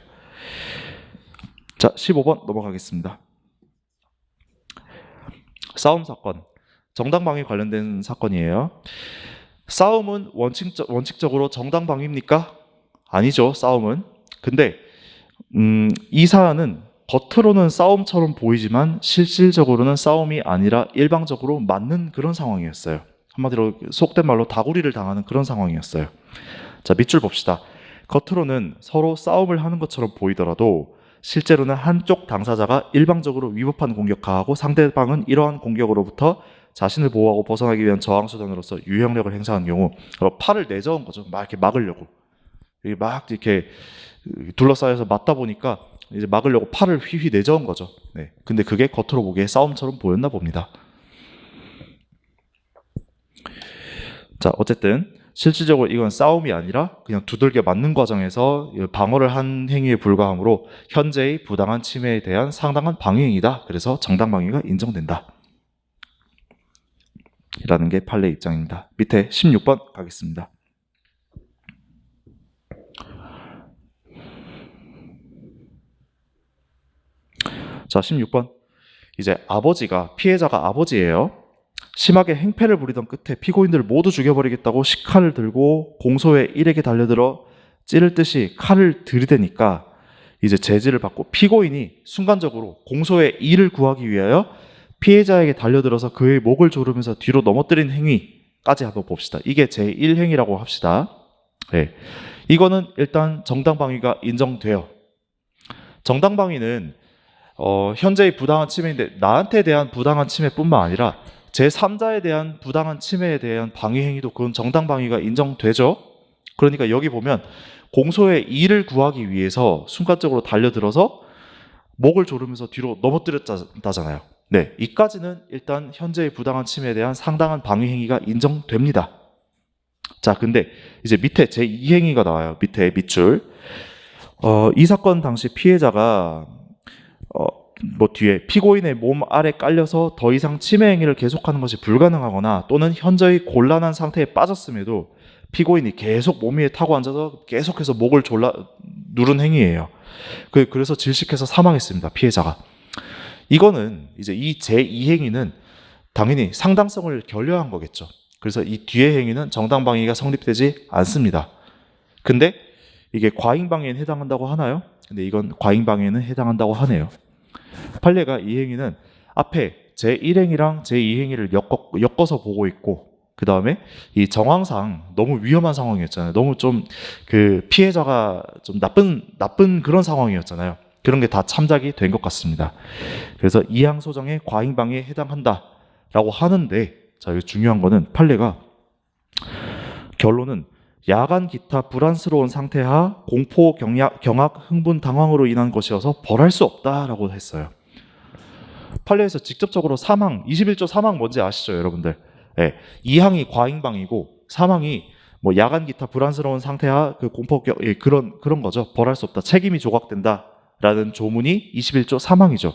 Speaker 1: 자, 15번 넘어가겠습니다. 싸움 사건, 정당방위 관련된 사건이에요. 싸움은 원칙적으로 정당방위입니까? 아니죠, 싸움은. 근데 이 사안은 겉으로는 싸움처럼 보이지만 실질적으로는 싸움이 아니라 일방적으로 맞는 그런 상황이었어요. 한마디로 속된 말로 다구리를 당하는 그런 상황이었어요. 자, 밑줄 봅시다. 겉으로는 서로 싸움을 하는 것처럼 보이더라도 실제로는 한쪽 당사자가 일방적으로 위법한 공격 가하고 상대방은 이러한 공격으로부터 자신을 보호하고 벗어나기 위한 저항수단으로서 유형력을 행사한 경우, 팔을 내저은 거죠. 막 이렇게 막으려고. 막 이렇게 둘러싸여서 맞다 보니까 이제 막으려고 팔을 휘휘 내저은 거죠. 네. 근데 그게 겉으로 보기에 싸움처럼 보였나 봅니다. 자, 어쨌든 실질적으로 이건 싸움이 아니라 그냥 두들겨 맞는 과정에서 방어를 한 행위에 불과하므로 현재의 부당한 침해에 대한 상당한 방위행위다. 그래서 정당방위가 인정된다. 라는 게 판례 입장입니다. 밑에 16번 가겠습니다. 자, 16번. 이제 피해자가 아버지예요. 심하게 행패를 부리던 끝에 피고인들을 모두 죽여버리겠다고 식칼을 들고 공소의 일에게 달려들어 찌를 듯이 칼을 들이대니까 이제 제지를 받고 피고인이 순간적으로 공소의 일을 구하기 위하여 피해자에게 달려들어서 그의 목을 조르면서 뒤로 넘어뜨린 행위까지 한번 봅시다. 이게 제1행위라고 합시다. 네. 이거는 일단 정당방위가 인정돼요. 정당방위는 현재의 부당한 침해인데, 나한테 대한 부당한 침해뿐만 아니라 제3자에 대한 부당한 침해에 대한 방위행위도 그건 정당방위가 인정되죠. 그러니까 여기 보면 공소의 일을 구하기 위해서 순간적으로 달려들어서 목을 조르면서 뒤로 넘어뜨렸다잖아요. 네, 이까지는 일단 현재의 부당한 침해에 대한 상당한 방위행위가 인정됩니다. 자, 근데 이제 밑에 제2행위가 나와요. 밑에 밑줄. 이 사건 당시 피해자가 뒤에 피고인의 몸 아래 깔려서 더 이상 침해 행위를 계속하는 것이 불가능하거나 또는 현저히 곤란한 상태에 빠졌음에도 피고인이 계속 몸 위에 타고 앉아서 계속해서 목을 누른 행위예요. 그래서 질식해서 사망했습니다. 피해자가. 이거는 이제 이 제2행위는 당연히 상당성을 결여한 거겠죠. 그래서 이 뒤의 행위는 정당방위가 성립되지 않습니다. 근데 이게 과잉방해에 해당한다고 하나요? 근데 이건 과잉방해에는 해당한다고 하네요. 판례가 이 행위는 앞에 제1행위랑 제2행위를 엮어서 보고 있고, 그 다음에 이 정황상 너무 위험한 상황이었잖아요. 너무 좀 피해자가 좀 나쁜 그런 상황이었잖아요. 그런 게 다 참작이 된 것 같습니다. 그래서 이항 소정의 과잉방해에 해당한다라고 하는데, 자, 여기 중요한 거는 판례가 결론은 야간 기타 불안스러운 상태하 공포, 경악, 흥분, 당황으로 인한 것이어서 벌할 수 없다라고 했어요. 판례에서 직접적으로 21조 사망 뭔지 아시죠, 여러분들? 네, 2항이 과잉방이고 3항이 뭐 야간 기타 불안스러운 상태하 공포, 그런 거죠. 벌할 수 없다, 책임이 조각된다라는 조문이 21조 사망이죠.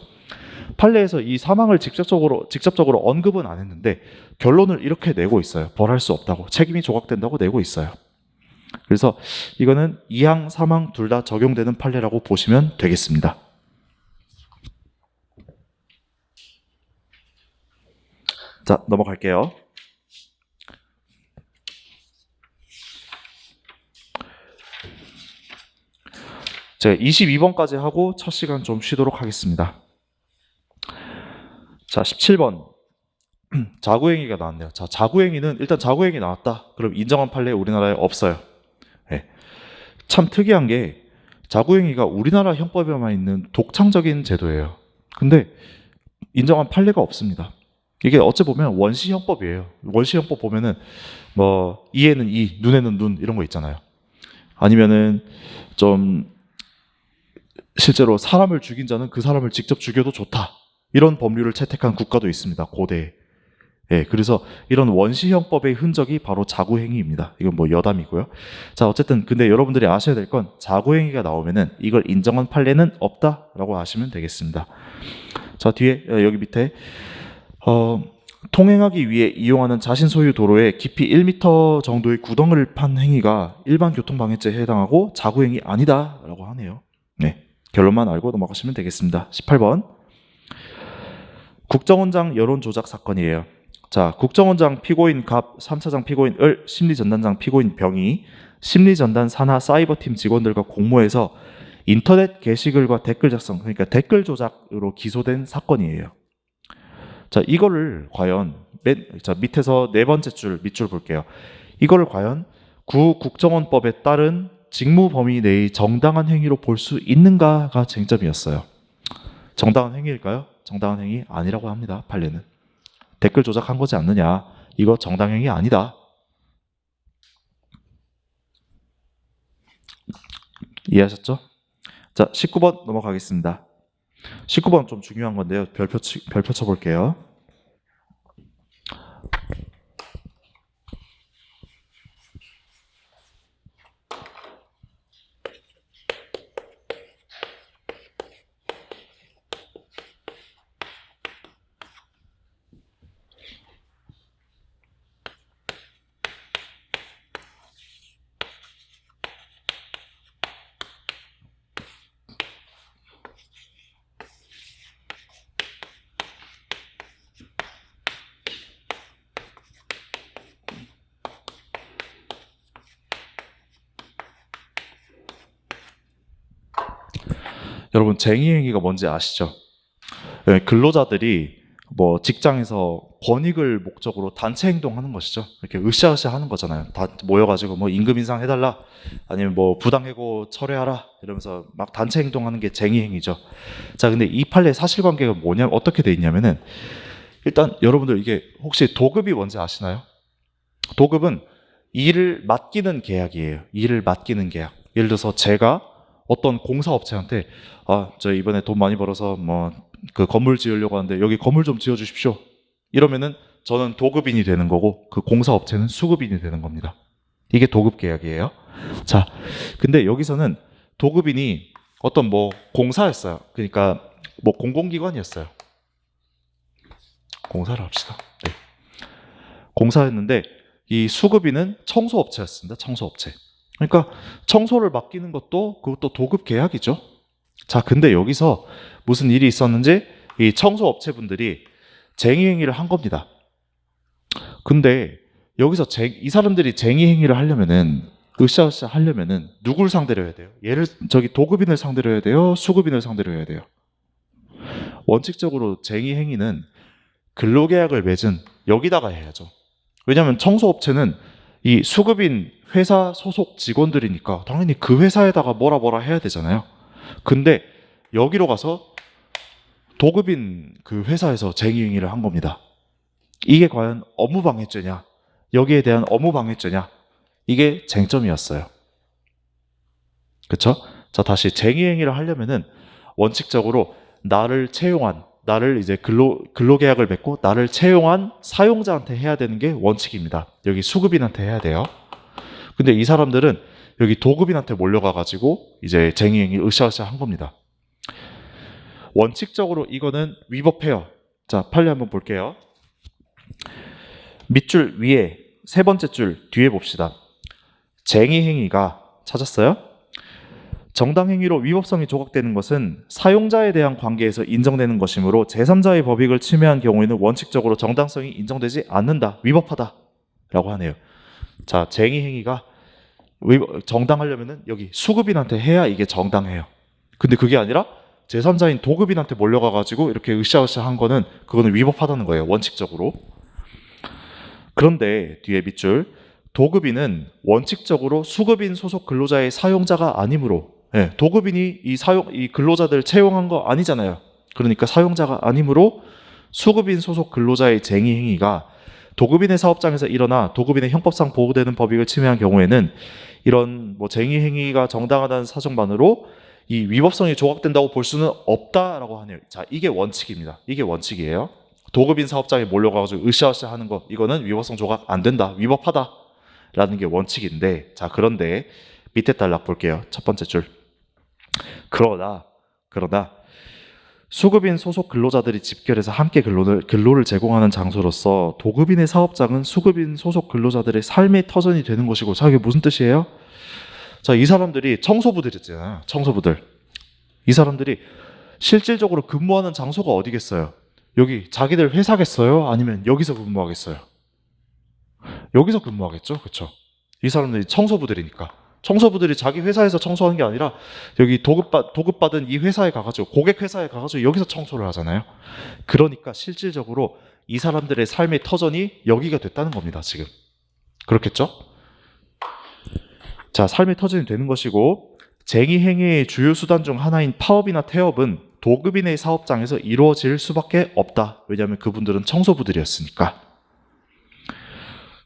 Speaker 1: 판례에서 이 사망을 직접적으로 언급은 안 했는데 결론을 이렇게 내고 있어요. 벌할 수 없다고, 책임이 조각된다고 내고 있어요. 그래서 이거는 2항, 3항 둘 다 적용되는 판례라고 보시면 되겠습니다. 자, 넘어갈게요. 제가 22번까지 하고 첫 시간 좀 쉬도록 하겠습니다. 자, 17번. 자구행위가 나왔네요. 자, 자구행위는 일단 자구행위 나왔다. 그럼 인정한 판례 우리나라에 없어요. 네. 참 특이한 게 자구행위가 우리나라 형법에만 있는 독창적인 제도예요. 근데 인정한 판례가 없습니다. 이게 어찌 보면 원시 형법이에요. 원시 형법 보면은 뭐 이에는 이, 눈에는 눈 이런 거 있잖아요. 아니면은 좀 실제로 사람을 죽인 자는 그 사람을 직접 죽여도 좋다. 이런 법률을 채택한 국가도 있습니다. 고대에. 예, 그래서 이런 원시형법의 흔적이 바로 자구행위입니다. 이건 뭐 여담이고요. 자, 어쨌든 근데 여러분들이 아셔야 될 건 자구행위가 나오면은 이걸 인정한 판례는 없다라고 아시면 되겠습니다. 자, 뒤에 여기 밑에 통행하기 위해 이용하는 자신 소유 도로에 깊이 1m 정도의 구덩이를 판 행위가 일반 교통방해죄에 해당하고 자구행위 아니다라고 하네요. 네, 결론만 알고 넘어가시면 되겠습니다. 18번. 국정원장 여론조작 사건이에요. 자, 국정원장 피고인 갑, 3차장 피고인 을, 심리전단장 피고인 병이 심리전단 산하 사이버팀 직원들과 공모해서 인터넷 게시글과 댓글 작성, 그러니까 댓글 조작으로 기소된 사건이에요. 자, 이거를 과연 자, 밑에서 네 번째 줄, 밑줄 볼게요. 이거를 과연 국정원법에 따른 직무 범위 내의 정당한 행위로 볼 수 있는가가 쟁점이었어요. 정당한 행위일까요? 정당한 행위 아니라고 합니다. 판례는. 댓글 조작한 거지 않느냐. 이거 정당행위 아니다. 이해하셨죠? 자, 19번 넘어가겠습니다. 19번 좀 중요한 건데요. 별표 쳐볼게요. 여러분, 쟁의행위가 뭔지 아시죠? 근로자들이 뭐 직장에서 권익을 목적으로 단체 행동하는 것이죠. 이렇게 으쌰으쌰 하는 거잖아요. 다 모여가지고 뭐 임금 인상 해달라, 아니면 뭐 부당해고 철회하라 이러면서 막 단체 행동하는 게 쟁의행위죠. 자, 근데 이 판례의 사실관계가 뭐냐, 어떻게 돼 있냐면은 일단 여러분들 이게 혹시 도급이 뭔지 아시나요? 도급은 일을 맡기는 계약이에요. 일을 맡기는 계약. 예를 들어서 제가 어떤 공사업체한테 저 이번에 돈 많이 벌어서 뭐 그 건물 지으려고 하는데 여기 건물 좀 지어 주십시오. 이러면은 저는 도급인이 되는 거고 그 공사업체는 수급인이 되는 겁니다. 이게 도급 계약이에요. 자, 근데 여기서는 도급인이 어떤 뭐 공사였어요. 그러니까 뭐 공공기관이었어요. 공사를 합시다. 네. 공사였는데 이 수급인은 청소업체였습니다. 청소업체. 그러니까 청소를 맡기는 것도 그것도 도급 계약이죠. 자, 근데 여기서 무슨 일이 있었는지 이 청소업체분들이 쟁의행위를 한 겁니다. 근데 여기서 이 사람들이 쟁의행위를 하려면은 으쌰으쌰 하려면은 누굴 상대로 해야 돼요? 저기 도급인을 상대로 해야 돼요? 수급인을 상대로 해야 돼요? 원칙적으로 쟁의행위는 근로계약을 맺은 여기다가 해야죠. 왜냐하면 청소업체는 이 수급인 회사 소속 직원들이니까 당연히 그 회사에다가 뭐라 해야 되잖아요. 근데 여기로 가서 도급인 그 회사에서 쟁의행위를 한 겁니다. 이게 과연 업무방해죄냐, 여기에 대한 업무방해죄냐, 이게 쟁점이었어요. 그쵸? 자, 다시 쟁의행위를 하려면은 원칙적으로 나를 이제 근로계약을 맺고 나를 채용한 사용자한테 해야 되는 게 원칙입니다. 여기 수급인한테 해야 돼요. 근데 이 사람들은 여기 도급인한테 몰려가가지고 이제 쟁의행위 으쌰으쌰 한 겁니다. 원칙적으로 이거는 위법해요. 자, 판례 한번 볼게요. 밑줄 위에 세 번째 줄 뒤에 봅시다. 쟁의행위가 찾았어요? 정당행위로 위법성이 조각되는 것은 사용자에 대한 관계에서 인정되는 것이므로 제3자의 법익을 침해한 경우에는 원칙적으로 정당성이 인정되지 않는다. 위법하다. 라고 하네요. 자, 쟁의행위가 정당하려면은 여기 수급인한테 해야 이게 정당해요. 근데 그게 아니라 제3자인 도급인한테 몰려가가지고 이렇게 으쌰으쌰 한 거는 그거는 위법하다는 거예요, 원칙적으로. 그런데 뒤에 밑줄, 도급인은 원칙적으로 수급인 소속 근로자의 사용자가 아니므로, 예, 도급인이 이 근로자들 채용한 거 아니잖아요. 그러니까 사용자가 아니므로 수급인 소속 근로자의 쟁의 행위가 도급인의 사업장에서 일어나 도급인의 형법상 보호되는 법익을 침해한 경우에는 이런 뭐 쟁의 행위가 정당하다는 사정만으로 이 위법성이 조각된다고 볼 수는 없다라고 하네요. 자, 이게 원칙입니다. 이게 원칙이에요. 도급인 사업장에 몰려가지고 으쌰으쌰 하는 거, 이거는 위법성 조각 안 된다, 위법하다라는 게 원칙인데, 자, 그런데 밑에 단락 볼게요. 첫 번째 줄. 그러나 수급인 소속 근로자들이 집결해서 함께 근로를 제공하는 장소로서 도급인의 사업장은 수급인 소속 근로자들의 삶의 터전이 되는 것이고, 자, 이게 무슨 뜻이에요? 자, 이 사람들이 청소부들이잖아요. 청소부들. 이 사람들이 실질적으로 근무하는 장소가 어디겠어요? 여기 자기들 회사겠어요? 아니면 여기서 근무하겠어요? 여기서 근무하겠죠? 그렇죠? 이 사람들이 청소부들이니까. 청소부들이 자기 회사에서 청소하는 게 아니라 여기 도급받은 이 회사에 가가지고, 고객 회사에 가가지고 여기서 청소를 하잖아요. 그러니까 실질적으로 이 사람들의 삶의 터전이 여기가 됐다는 겁니다, 지금. 그렇겠죠? 자, 삶의 터전이 되는 것이고, 쟁의 행위의 주요 수단 중 하나인 파업이나 태업은 도급인의 사업장에서 이루어질 수밖에 없다. 왜냐하면 그분들은 청소부들이었으니까.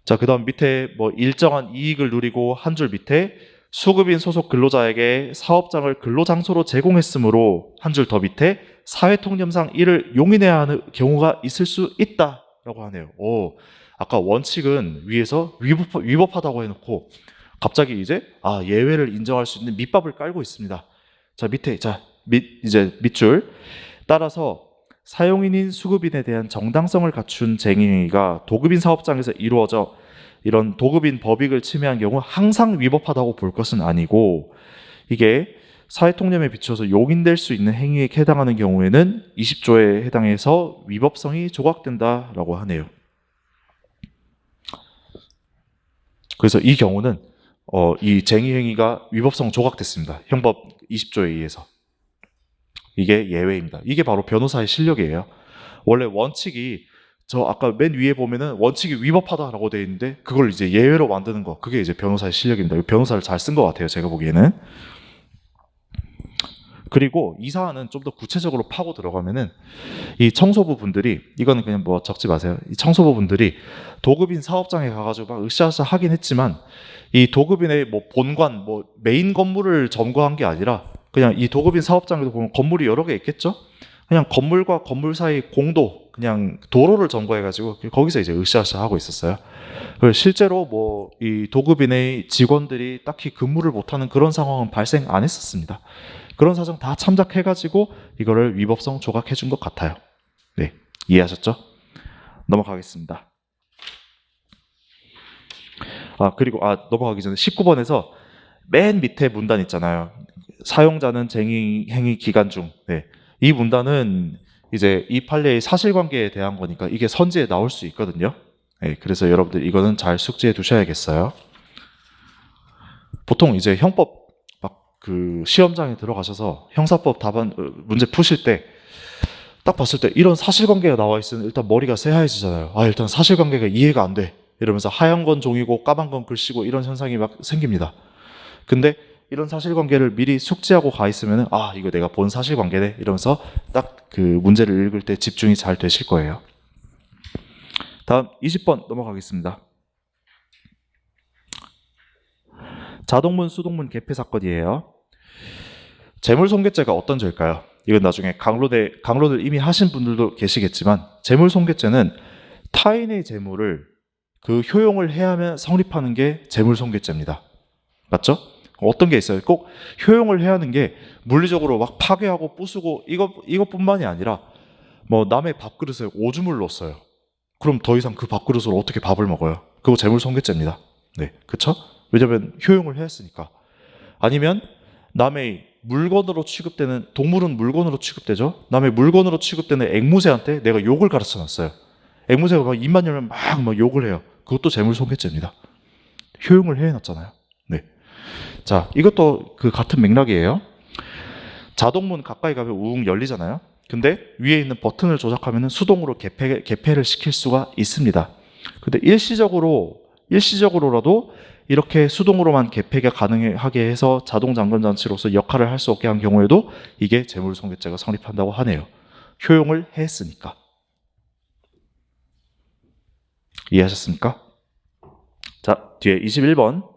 Speaker 1: 자, 그 다음 밑에 뭐 일정한 이익을 누리고 한 줄 밑에 수급인 소속 근로자에게 사업장을 근로장소로 제공했으므로 한 줄 더 밑에 사회통념상 이를 용인해야 하는 경우가 있을 수 있다라고 하네요. 오, 아까 원칙은 위에서 위법하다고 해놓고 갑자기 이제 예외를 인정할 수 있는 밑밥을 깔고 있습니다. 자, 밑에 이제 밑줄. 따라서 사용인인 수급인에 대한 정당성을 갖춘 쟁의행위가 도급인 사업장에서 이루어져 이런 도급인 법익을 침해한 경우 항상 위법하다고 볼 것은 아니고, 이게 사회통념에 비추어서 용인될 수 있는 행위에 해당하는 경우에는 20조에 해당해서 위법성이 조각된다라고 하네요. 그래서 이 경우는 이 쟁의행위가 위법성 조각됐습니다. 형법 20조에 의해서. 이게 예외입니다. 이게 바로 변호사의 실력이에요. 원래 원칙이 아까 맨 위에 보면은 원칙이 위법하다라고 되어 있는데 그걸 이제 예외로 만드는 거, 그게 이제 변호사의 실력입니다. 변호사를 잘 쓴 것 같아요, 제가 보기에는. 그리고 이 사안은 좀 더 구체적으로 파고 들어가면은 이 청소부 분들이, 이거는 그냥 뭐 적지 마세요. 이 청소부 분들이 도급인 사업장에 가가지고 막 으쌰으쌰 하긴 했지만 이 도급인의 뭐 본관, 뭐 메인 건물을 점거한 게 아니라 그냥 이 도급인 사업장에도 보면 건물이 여러 개 있겠죠? 그냥 건물과 건물 사이 공도, 그냥 도로를 점거해가지고 거기서 이제 으쌰으쌰 하고 있었어요. 실제로 뭐 이 도급인의 직원들이 딱히 근무를 못하는 그런 상황은 발생 안 했었습니다. 그런 사정 다 참작해가지고 이거를 위법성 조각해준 것 같아요. 네, 이해하셨죠? 넘어가겠습니다. 그리고 넘어가기 전에 19번에서 맨 밑에 문단 있잖아요. 사용자는 쟁의 기간 중. 네. 이 문단은 이제 이 판례의 사실관계에 대한 거니까 이게 선지에 나올 수 있거든요. 네. 그래서 여러분들 이거는 잘 숙지해 두셔야겠어요. 보통 이제 형법 그 시험장에 들어가셔서 형사법 답안 문제 푸실 때 딱 봤을 때 이런 사실관계가 나와 있으면 일단 머리가 새하얘지잖아요. 일단 사실관계가 이해가 안 돼. 이러면서 하얀 건 종이고 까만 건 글씨고 이런 현상이 막 생깁니다. 근데 이런 사실관계를 미리 숙지하고 가 있으면은 이거 내가 본 사실관계네 이러면서 딱 그 문제를 읽을 때 집중이 잘 되실 거예요. 다음 20번 넘어가겠습니다. 자동문 수동문 개폐 사건이에요. 재물손괴죄가 어떤 죄일까요? 이건 나중에 강론을 이미 하신 분들도 계시겠지만, 재물손괴죄는 타인의 재물을 그 효용을 해야만 성립하는 게 재물손괴죄입니다. 맞죠? 어떤 게 있어요? 꼭 효용을 해야 하는 게 물리적으로 막 파괴하고 부수고 이것뿐만이 아니라 뭐 남의 밥그릇에 오줌을 넣었어요. 그럼 더 이상 그 밥그릇으로 어떻게 밥을 먹어요? 그거 재물손괴죄입니다. 네, 그렇죠? 왜냐면 효용을 했으니까. 아니면 남의 물건으로 취급되는, 동물은 물건으로 취급되죠. 남의 물건으로 취급되는 앵무새한테 내가 욕을 가르쳐 놨어요. 앵무새가 막 입만 열면 막 욕을 해요. 그것도 재물손괴죄입니다. 효용을 해놨잖아요. 네. 자, 이것도 그 같은 맥락이에요. 자동문 가까이 가면 우웅 열리잖아요. 근데 위에 있는 버튼을 조작하면 수동으로 개폐를 시킬 수가 있습니다. 근데 일시적으로라도 이렇게 수동으로만 개폐가 가능하게 해서 자동 잠금 장치로서 역할을 할 수 없게 한 경우에도 이게 재물손괴죄가 성립한다고 하네요. 효용을 했으니까. 이해하셨습니까? 자, 뒤에 21번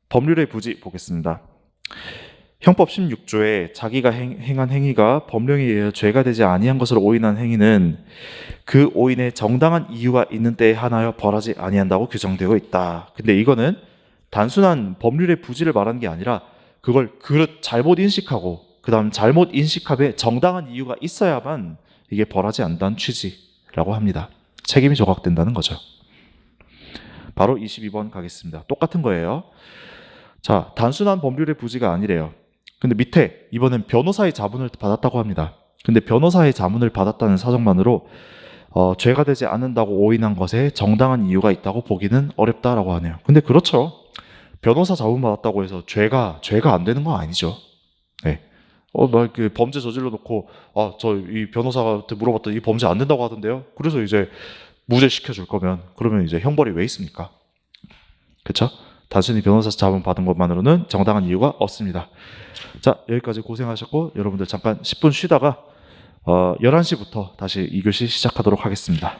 Speaker 1: 법률의 부지 보겠습니다. 형법 16조에 자기가 행한 행위가 법령에 의해 죄가 되지 아니한 것으로 오인한 행위는 그 오인에 정당한 이유가 있는 때에 한하여 벌하지 아니한다고 규정되어 있다. 근데 이거는 단순한 법률의 부지를 말하는 게 아니라 그걸 잘못 인식하고 그 다음 잘못 인식함에 정당한 이유가 있어야만 이게 벌하지 않는다는 취지라고 합니다. 책임이 조각된다는 거죠. 바로 22번 가겠습니다. 똑같은 거예요. 자, 단순한 법률의 부지가 아니래요. 근데 밑에 이번엔 변호사의 자문을 받았다고 합니다. 근데 변호사의 자문을 받았다는 사정만으로 죄가 되지 않는다고 오인한 것에 정당한 이유가 있다고 보기는 어렵다라고 하네요. 근데 그렇죠. 변호사 자문 받았다고 해서 죄가 안 되는 건 아니죠. 네. 막 그 범죄 저질러 놓고 저 이 변호사한테 물어봤더니 이 범죄 안 된다고 하던데요. 그래서 이제 무죄 시켜줄 거면 그러면 이제 형벌이 왜 있습니까? 그렇죠? 단순히 변호사 자문 받은 것만으로는 정당한 이유가 없습니다. 자, 여기까지 고생하셨고 여러분들 잠깐 10분 쉬다가 11시부터 다시 2교시 시작하도록 하겠습니다.